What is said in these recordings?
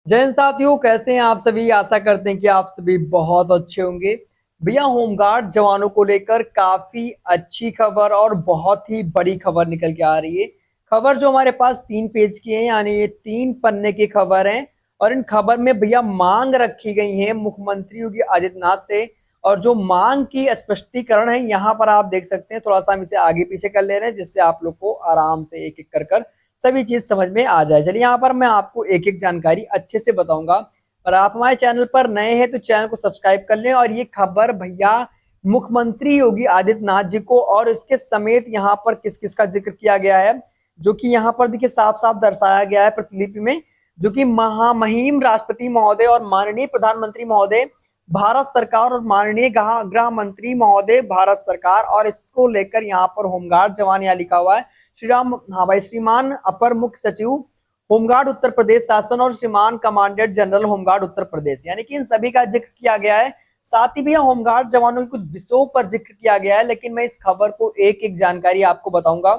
जय हिंद साथियों, कैसे हैं आप सभी। आशा करते हैं कि आप सभी बहुत अच्छे होंगे। भैया, होमगार्ड जवानों को लेकर काफी अच्छी खबर और बहुत ही बड़ी खबर निकल के आ रही है। खबर जो हमारे पास 3 पेज की है, यानी ये 3 पन्ने की खबर है। और इन खबर में भैया मांग रखी गई है मुख्यमंत्री योगी आदित्यनाथ से। और जो मांग की स्पष्टीकरण है यहाँ पर आप देख सकते हैं। थोड़ा सा हम इसे आगे पीछे कर ले रहे हैं जिससे आप लोग को आराम से एक एक कर सभी चीज समझ में आ जाए। चलिए यहाँ पर मैं आपको एक एक जानकारी अच्छे से बताऊंगा। और आप हमारे चैनल पर नए हैं तो चैनल को सब्सक्राइब कर लें। और ये खबर भैया मुख्यमंत्री योगी आदित्यनाथ जी को और इसके समेत यहाँ पर किस किस का जिक्र किया गया है, जो कि यहाँ पर देखिए साफ साफ दर्शाया गया है प्रतिलिपि में। जो कि महामहिम राष्ट्रपति महोदय और माननीय प्रधानमंत्री महोदय भारत सरकार और माननीय गृह मंत्री महोदय भारत सरकार, और इसको लेकर यहाँ पर होमगार्ड जवान यहाँ लिखा हुआ है श्रीराम। हाँ भाई, श्रीमान अपर मुख्य सचिव होमगार्ड उत्तर प्रदेश शासन और श्रीमान commandant general home guard Uttar Pradesh, यानी कि इन सभी का जिक्र किया गया है। साथ ही भी होमगार्ड जवानों के कुछ विषयों पर जिक्र किया गया है, लेकिन मैं इस खबर को एक एक जानकारी आपको बताऊंगा।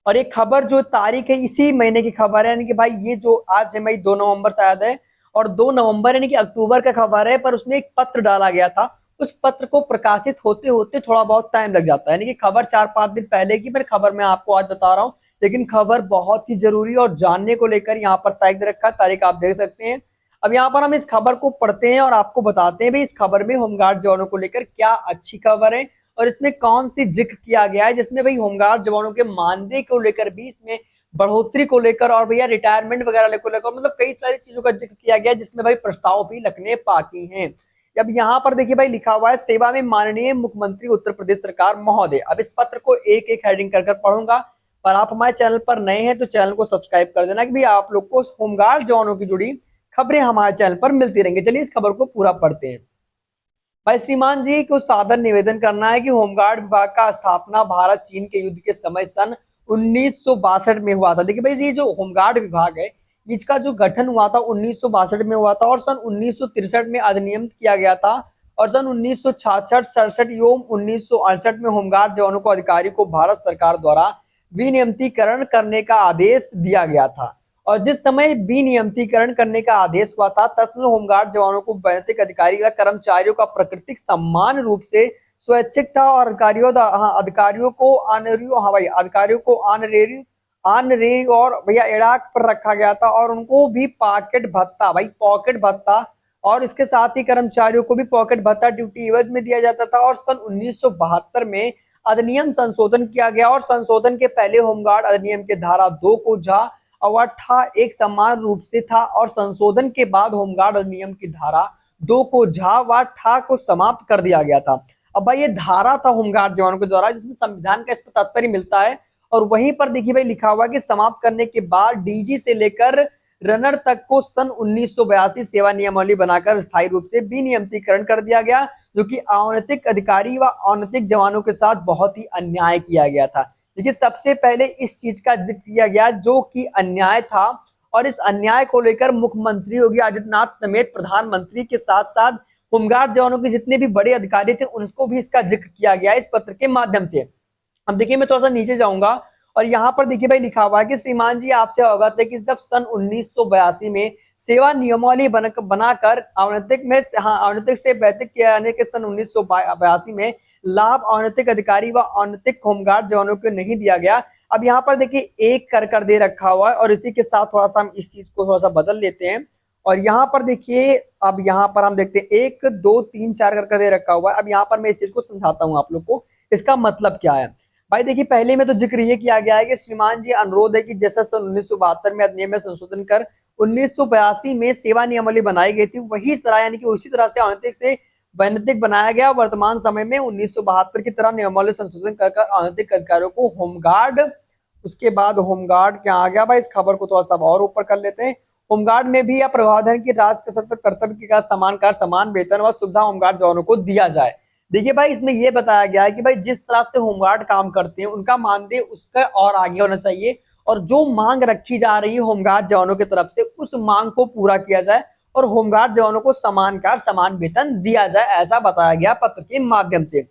और ये खबर जो तारीख है इसी महीने की खबर है, यानी कि भाई ये जो आज है भाई 2 नवंबर शायद है। और 2 नवंबर यानी कि अक्टूबर का खबर है, पर उसमें एक पत्र डाला गया था। उस पत्र को प्रकाशित होते होते थोड़ा बहुत टाइम लग जाता है, यानी कि खबर 4-5 दिन पहले की, पर खबर मैं आपको आज बता रहा हूँ। लेकिन खबर बहुत ही जरूरी और जानने को लेकर यहाँ पर तारीख दे रखा है, तारीख आप देख सकते हैं। अब यहाँ पर हम इस खबर को पढ़ते हैं और आपको बताते हैं भाई इस खबर में होमगार्ड जवानों को लेकर क्या अच्छी खबर है और इसमें कौन सी जिक्र किया गया है, जिसमें भाई होमगार्ड जवानों के मानदेय को लेकर भी, इसमें बढ़ोतरी को लेकर और भैया रिटायरमेंट वगैरह को लेकर, मतलब कई सारी चीजों का जिक्र किया गया है, जिसमें भाई प्रस्ताव भी लगने बाकी हैं। अब यहाँ पर देखिए भाई लिखा हुआ है सेवा में माननीय मुख्यमंत्री उत्तर प्रदेश सरकार महोदय। अब इस पत्र को एक एक हेडिंग कर पढ़ूंगा। पर आप हमारे चैनल पर नए हैं तो चैनल को सब्सक्राइब कर देना कि भाई आप लोग को होमगार्ड जवानों की जुड़ी खबरें हमारे चैनल पर मिलती रहेंगी। चलिए इस खबर को पूरा पढ़ते हैं। भाई श्रीमान जी को सादर निवेदन करना है कि होमगार्ड विभाग का स्थापना भारत चीन के युद्ध के समय सन 1962 में हुआ था। देखिए भाई ये जो होमगार्ड विभाग है इसका जो गठन हुआ था 1962 में हुआ था और सन 1963 में अधिनियम किया गया था। और सन 1966, 67 एवं 1968 में होमगार्ड जवानों को अधिकारी को भारत सरकार द्वारा विनियमितीकरण करने का आदेश दिया गया था। और जिस समय विनियमितीकरण करने का आदेश हुआ था तत्कालीन होमगार्ड जवानों को वैयक्तिक अधिकारी व कर्मचारियों का प्राकृतिक सम्मान रूप से स्वैच्छिक था और अधिकारियों को ऑनरेरी और भैया इराक पर रखा गया था और उनको भी पॉकेट भत्ता, भाई पॉकेट भत्ता, और इसके साथ ही कर्मचारियों को भी पॉकेट भत्ता ड्यूटी एवज में दिया जाता था। और सन 1972 में अधिनियम संशोधन किया गया और संशोधन के पहले होमगार्ड अधिनियम के धारा 2 को झा अवठा एक समान रूप से था और संशोधन के बाद होमगार्ड अधिनियम की धारा 2 को झा व ठा को समाप्त कर दिया गया था। अब भाई ये धारा था होमगार्ड जवानों के द्वारा जिसमें संविधान का इस पर तात्पर्य मिलता है। और वहीं पर देखिए भाई लिखा हुआ कि समाप्त करने के बाद डीजी से लेकर रनर तक को सन 1982 सेवा नियमावली बनाकर स्थायी रूप से विनियमितीकरण कर दिया गया, जो कि अनैतिक अधिकारी व अनैतिक जवानों के साथ बहुत ही अन्याय किया गया था। देखिए सबसे पहले इस चीज का जिक्र किया गया जो कि अन्याय था, और इस अन्याय को लेकर मुख्यमंत्री योगी आदित्यनाथ समेत प्रधानमंत्री के साथ साथ होमगार्ड जवानों के जितने भी बड़े अधिकारी थे उनको भी इसका जिक्र किया गया इस पत्र के माध्यम से। अब देखिए मैं थोड़ा सा नीचे जाऊंगा और यहाँ पर देखिए भाई लिखा हुआ है कि श्रीमान जी आपसे अवगत है कि जब सन 1982 में सेवा नियमावली बनाकर अनैतिक से वैतिक किए जाने के सन 1982 में लाभ अनैतिक अधिकारी व अनैतिक होमगार्ड जवानों को नहीं दिया गया। अब यहाँ पर देखिए एक कर दे रखा हुआ है और इसी के साथ थोड़ा सा हम इस चीज को थोड़ा सा बदल लेते हैं। और यहाँ पर देखिए अब यहाँ पर हम देखते हैं 1 2 3 4 कर दे रखा हुआ है। अब यहाँ पर मैं इस चीज को समझाता हूँ आप लोग को इसका मतलब क्या है। भाई देखिए पहले में तो जिक्र ये किया गया है कि श्रीमान जी अनुरोध है कि जैसा सन 1972 में अधिनियम में संशोधन कर 1982 में सेवा नियमावली बनाई गई थी वही तरह, यानी कि उसी तरह से अनैतिक से वैनैतिक बनाया गया। वर्तमान समय में 1972 की तरह नियमावली संशोधन कर अनैतिक अधिकारियों को होमगार्ड, उसके बाद होमगार्ड क्या आ गया भाई, इस खबर को थोड़ा सा और ऊपर कर लेते हैं। होमगार्ड में भी यह प्रावधान की राष्ट्र कर्तव्य का समान वेतन व सुविधा होमगार्ड जवानों को दिया जाए। देखिए भाई इसमें यह बताया गया है कि भाई जिस तरह से होमगार्ड काम करते हैं उनका मानदेय उसका और आगे होना चाहिए, और जो मांग रखी जा रही है होमगार्ड जवानों की तरफ से उस मांग को पूरा किया जाए और होमगार्ड जवानों को समान वेतन दिया जाए, ऐसा बताया गया पत्र के माध्यम से।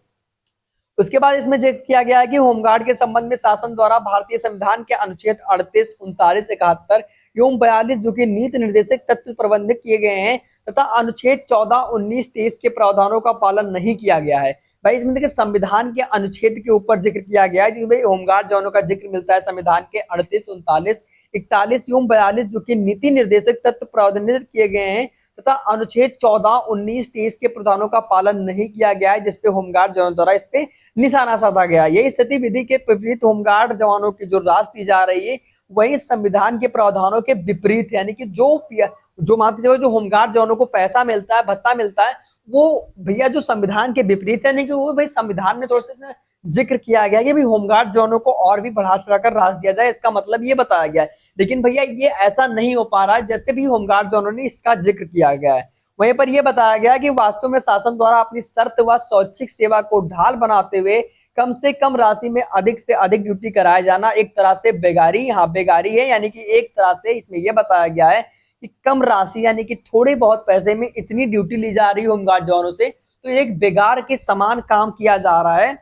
उसके बाद इसमें जिक्र किया गया है कि होमगार्ड के संबंध में शासन द्वारा भारतीय संविधान के अनुच्छेद 38, 39, 71 एवं 42 जो कि नीति निर्देशक तत्व प्रबंधित किए गए हैं तथा अनुच्छेद 14, 19, 23 के प्रावधानों का पालन नहीं किया गया है। भाई इसमें देखिए संविधान के अनुच्छेद के ऊपर जिक्र किया गया है, भाई होमगार्ड जवानों का जिक्र मिलता है संविधान के 38, 39, 41 एवं 42 जो कि नीति निर्देशक तत्व प्रावधानित किए गए हैं तथा अनुच्छेद 14, 19, 23 के प्रावधानों का पालन नहीं किया गया है, जिसपे होमगार्ड जवानों द्वारा इस पे निशाना साधा गया। यही स्थिति विधि के विपरीत होमगार्ड जवानों की जो राशि दी जा रही है वही संविधान के प्रावधानों के विपरीत, यानी कि जो माफ कीजिएगा जो होमगार्ड जवानों को पैसा मिलता है, भत्ता मिलता है, वो भैया जो संविधान के विपरीत है, नहीं कि वो भाई संविधान में थोड़ा सा जिक्र किया गया कि भाई होमगार्ड जवानों को और भी बढ़ा चढ़ाकर राशि दिया जाए, इसका मतलब ये बताया गया है। लेकिन भैया ये ऐसा नहीं हो पा रहा है जैसे भी होमगार्ड जवानों ने इसका जिक्र किया गया है। वहीं पर यह बताया गया कि वास्तव में शासन द्वारा अपनी शर्त व स्वैच्छिक सेवा को ढाल बनाते हुए कम से कम राशि में अधिक से अधिक ड्यूटी कराया जाना एक तरह से बेगारी, हाँ बेगारी है, यानी कि एक तरह से इसमें यह बताया गया है कि कम राशि यानी कि थोड़े बहुत पैसे में इतनी ड्यूटी ली जा रही है होमगार्ड जवानों से, तो एक बेगार के समान काम किया जा रहा है।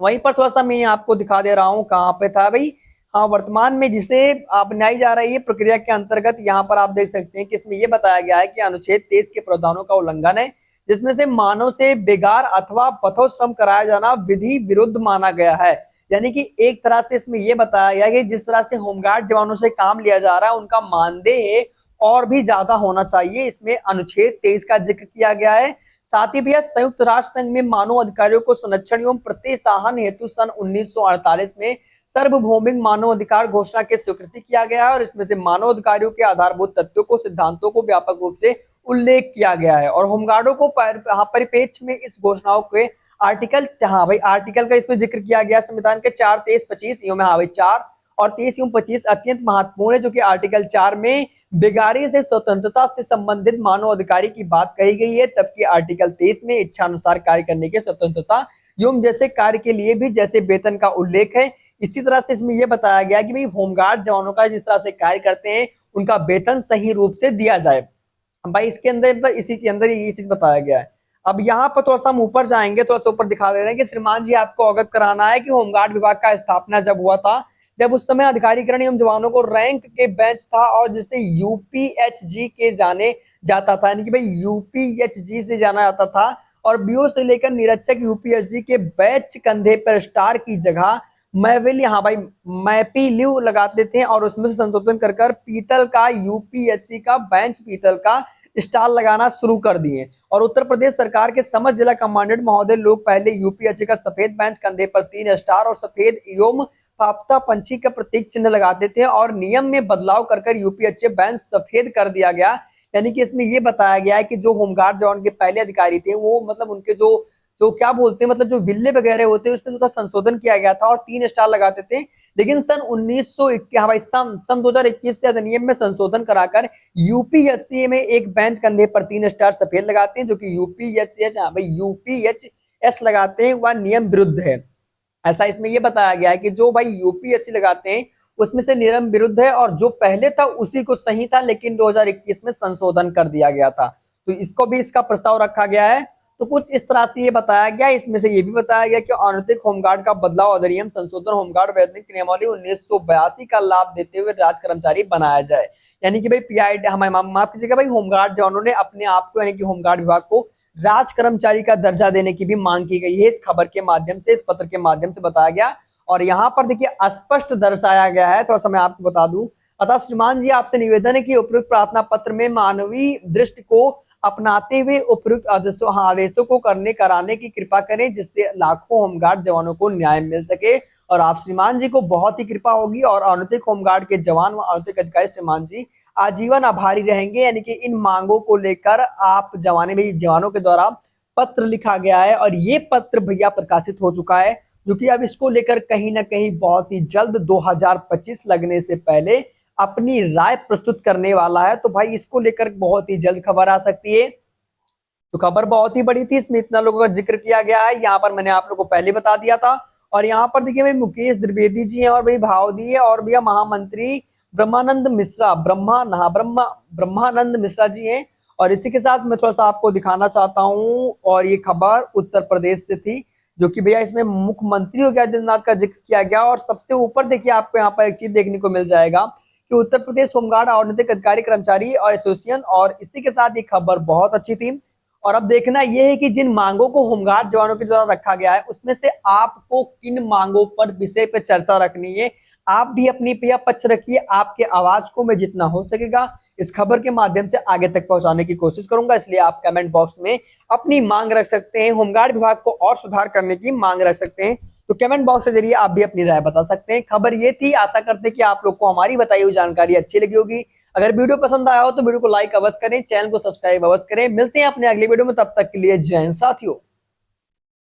वहीं पर थोड़ा सा मैं आपको दिखा दे रहा हूँ, कहाँ पे था भाई, हाँ वर्तमान में जिसे अपनाई जा रही है प्रक्रिया के अंतर्गत यहाँ पर आप देख सकते हैं कि इसमें यह बताया गया है कि अनुच्छेद 23 के प्रावधानों का उल्लंघन है, जिसमें से मानव से बेगार अथवा पथो श्रम कराया जाना विधि विरुद्ध माना गया है। यानी कि एक तरह से इसमें यह बताया गया कि जिस तरह से होमगार्ड जवानों से काम लिया जा रहा है उनका मानदेय और भी ज्यादा होना चाहिए, इसमें अनुच्छेद 23 का जिक्र किया गया है। साथ ही भैया संयुक्त राष्ट्र संघ में मानव अधिकारियों को संरक्षण एवं प्रतिसाहन हेतु सन 1948 में सार्वभौमिक मानव अधिकार घोषणा की स्वीकृति किया गया है और इसमें से मानव अधिकारियों के आधारभूत तत्वों को, सिद्धांतों को व्यापक रूप से उल्लेख किया गया है। और होमगार्डों को परिप्रेक्ष्य में इस घोषणाओं के आर्टिकल, हाँ भाई आर्टिकल का इसमें जिक्र किया गया संविधान के 4, 23, 25 में, हाँ भाई 4 और 23 एवं 25 अत्यंत महत्वपूर्ण है, जो कि आर्टिकल 4 में बेगारी से स्वतंत्रता से संबंधित मानव अधिकारी की बात कही गई है, तबकि आर्टिकल 23 में इच्छा अनुसार कार्य करने की स्वतंत्रता एवं जैसे कार्य के लिए भी जैसे वेतन का उल्लेख है। इसी तरह से इसमें यह बताया गया कि भाई होमगार्ड जवानों का जिस तरह से कार्य करते हैं उनका वेतन सही रूप से दिया जाए। भाई इसके अंदर इसी के अंदर ये चीज बताया गया है। अब यहाँ पर थोड़ा सा हम ऊपर जाएंगे, थोड़ा सा ऊपर दिखा दे रहे हैं कि श्रीमान जी आपको अवगत कराना है कि होमगार्ड विभाग का स्थापना जब हुआ था, जब उस समय अधिकारीकरण एवं जवानों को रैंक के बेंच था और जिसे यूपीएचजी के जाने जाता था, यानी कि भाई यूपीएचजी से जाना जाता था और बीओ से लेकर निरीक्षक यूपीएचजी के बैच कंधे पर स्टार की जगह मैविल, यहाँ भाई मैपील्यू लगाते थे और उसमें से संशोधन कर कर पीतल का यूपीएससी का बेंच पीतल का स्टार लगाना शुरू कर दिए। और उत्तर प्रदेश सरकार के समस्त जिला कमांडेंट महोदय लोग पहले यूपीएससी का सफेद बेंच कंधे पर 3 स्टार और सफेद एवं पाप्ता पंछी का प्रतीक चिन्ह लगाते थे और नियम में बदलाव कर कर यूपीएससी बेंच सफेद कर दिया गया। यानी कि इसमें यह बताया गया है कि जो होमगार्ड जवान के पहले अधिकारी थे वो मतलब उनके जो जो क्या बोलते हैं मतलब जो विल्ले वगैरह होते हैं उसमें जो संशोधन किया गया था और 3 स्टार लगाते थे। लेकिन सन 1921 भाई सन 2021 से अधिनियम में संशोधन कराकर यूपीएससी में एक बेंच कंधे पर 3 स्टार सफेद लगाते हैं, जो कि यूपीएससी भाई यूपीएचएस लगाते हैं, वह नियम विरुद्ध है। ऐसा इसमें यह बताया गया है कि जो भाई यूपीएससी लगाते हैं उसमें से नियम विरुद्ध है और जो पहले था उसी को सही था, लेकिन 2021 में संशोधन कर दिया गया था, तो इसको भी इसका प्रस्ताव रखा गया है। तो कुछ इस तरह से ये बताया गया। इसमें से ये भी बताया गया कि अनैतिक होमगार्ड का बदलाव अधिनियम संशोधन होमगार्ड वैधानिक नियमावली 1982 का लाभ देते हुए राज्य कर्मचारी बनाया जाए। यानी कि भाई पीआईडी हमें माफ कीजिएगा भाई होमगार्ड जवानों ने अपने आप को यानी कि होमगार्ड विभाग को राज कर्मचारी का दर्जा देने की भी मांग की गई है। इस खबर के माध्यम से, इस पत्र के माध्यम से बताया गया और यहाँ पर देखिए स्पष्ट दर्शाया गया है। थोड़ा सा मैं आपको बता दूं, अतः श्रीमान जी आपसे निवेदन है कि उपयुक्त प्रार्थना पत्र में मानवीय दृष्टि को अपनाते हुए उपयुक्त आदेशों को कराने की कृपा करें, जिससे लाखों होमगार्ड जवानों को न्याय मिल सके। और आप श्रीमान जी को बहुत ही कृपा होगी और अनैतिक होमगार्ड के जवान व अनैतिक अधिकारी श्रीमान जी आजीवन आभारी रहेंगे। यानी कि इन मांगों को लेकर आप जवानों के द्वारा पत्र लिखा गया है और ये पत्र भैया प्रकाशित हो चुका है, जो कि अब इसको लेकर कहीं ना कहीं बहुत ही जल्द 2025 लगने से पहले अपनी राय प्रस्तुत करने वाला है। तो भाई इसको लेकर बहुत ही जल्द खबर आ सकती है। तो खबर बहुत ही बड़ी थी, इसमें इतना लोगों का जिक्र किया गया है, यहाँ पर मैंने आप लोगों को पहले बता दिया था। और यहाँ पर देखिए भाई मुकेश द्विवेदी जी हैं और भाई भावदी है और भैया महामंत्री ब्रह्मानंद मिश्रा जी हैं। और इसी के साथ मैं थोड़ा सा आपको दिखाना चाहता हूँ और ये खबर उत्तर प्रदेश से थी, जो कि भैया इसमें मुख्यमंत्री योगी आदित्यनाथ का जिक्र किया गया। और सबसे ऊपर देखिए आपको यहाँ पर एक चीज देखने को मिल जाएगा कि उत्तर प्रदेश होमगार्ड और अधिकारी कर्मचारी और एसोसिएशन, और इसी के साथ ये खबर बहुत अच्छी थी। और अब देखना यह है कि जिन मांगों को होमगार्ड जवानों के द्वारा रखा गया है उसमें से आपको किन मांगों पर विषय पे चर्चा रखनी है। आप भी अपनी पे पक्ष रखिए, आपके आवाज को मैं जितना हो सकेगा इस खबर के माध्यम से आगे तक पहुंचाने की कोशिश करूंगा। इसलिए आप कमेंट बॉक्स में अपनी मांग रख सकते हैं, होमगार्ड विभाग को और सुधार करने की मांग रख सकते हैं। तो कमेंट बॉक्स के जरिए आप भी अपनी राय बता सकते हैं। खबर ये थी, आशा करते हैं कि आप लोग को हमारी बताई हुई जानकारी अच्छी लगी होगी। अगर वीडियो पसंद आया हो तो वीडियो को लाइक अवश्य करें, चैनल को सब्सक्राइब अवश्य करें। मिलते हैं अपने अगले वीडियो में, तब तक के लिए जय हिंद साथियों।